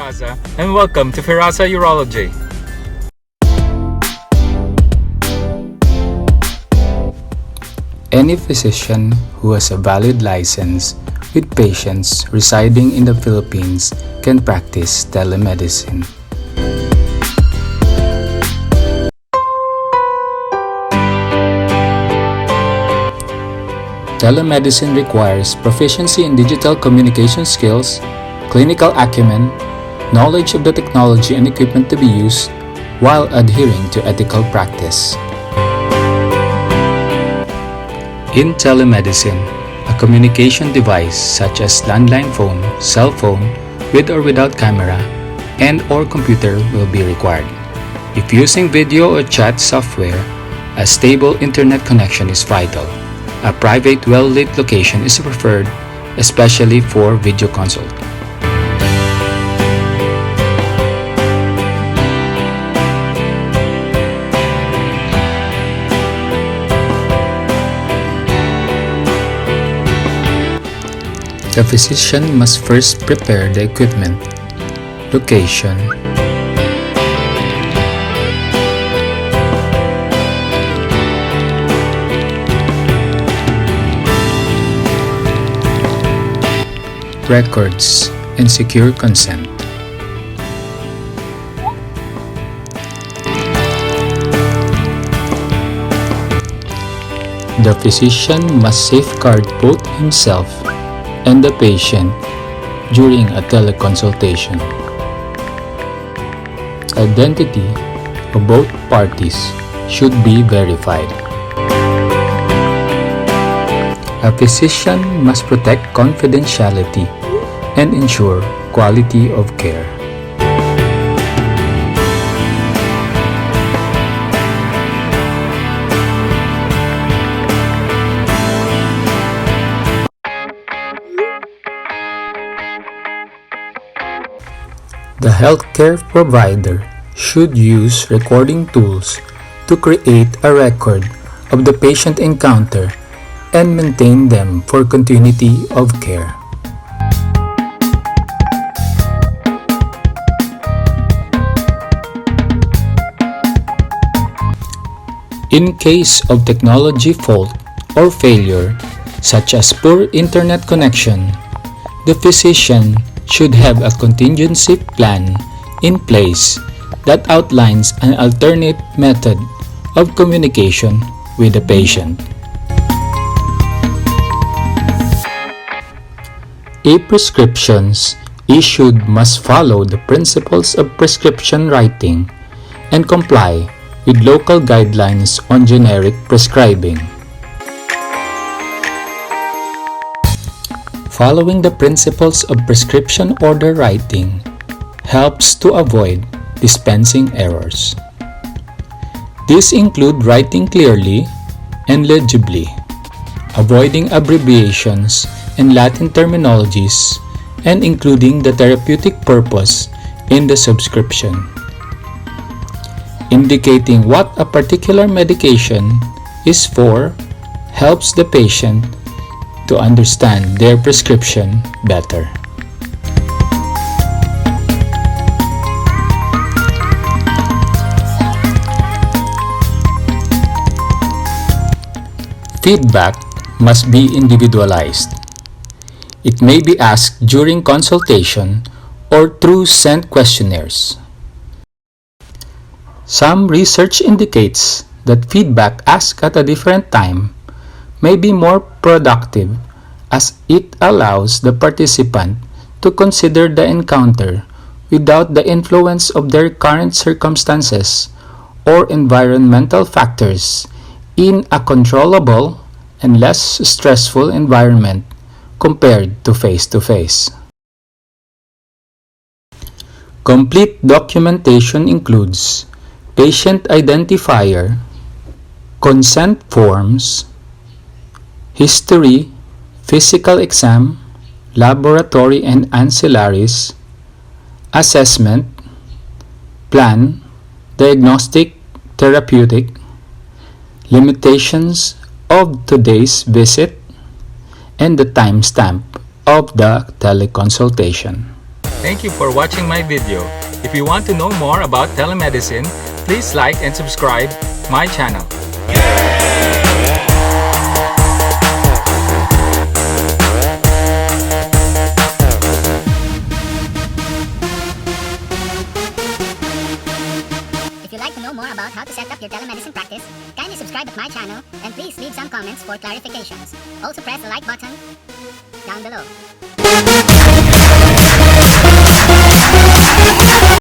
Firaza, and welcome to Firaza Urology. Any physician who has a valid license with patients residing in the Philippines can practice telemedicine. Telemedicine requires proficiency in digital communication skills, clinical acumen, knowledge of the technology and equipment to be used, while adhering to ethical practice. In telemedicine, a communication device such as landline phone, cell phone, with or without camera, and/or computer will be required. If using video or chat software, a stable internet connection is vital. A private, well-lit location is preferred, especially for video consult. The physician must first prepare the equipment, location, records, and secure consent. The physician must safeguard both himself and the patient during a teleconsultation. Identity of both parties should be verified. A physician must protect confidentiality and ensure quality of care. The healthcare provider should use recording tools to create a record of the patient encounter and maintain them for continuity of care. In case of technology fault or failure, such as poor internet connection, the physician should have a contingency plan in place that outlines an alternate method of communication with the patient. E-prescriptions issued must follow the principles of prescription writing and comply with local guidelines on generic prescribing. Following the principles of prescription order writing helps to avoid dispensing errors. These include writing clearly and legibly, avoiding abbreviations and Latin terminologies, and including the therapeutic purpose in the subscription. Indicating what a particular medication is for helps the patient to understand their prescription better. Feedback must be individualized. It may be asked during consultation or through sent questionnaires. Some research indicates that feedback asked at a different time may be more productive as it allows the participant to consider the encounter without the influence of their current circumstances or environmental factors in a controllable and less stressful environment compared to face-to-face. Complete documentation includes patient identifier, consent forms, history, physical exam, laboratory and ancillaries, assessment, plan, diagnostic, therapeutic, limitations of today's visit, and the timestamp of the teleconsultation. Thank you for watching my video. If you want to know more about telemedicine, please like and subscribe my channel. If you'd like to know more about how to set up your telemedicine practice, kindly subscribe at my channel and please leave some comments for clarifications. Also press the like button down below.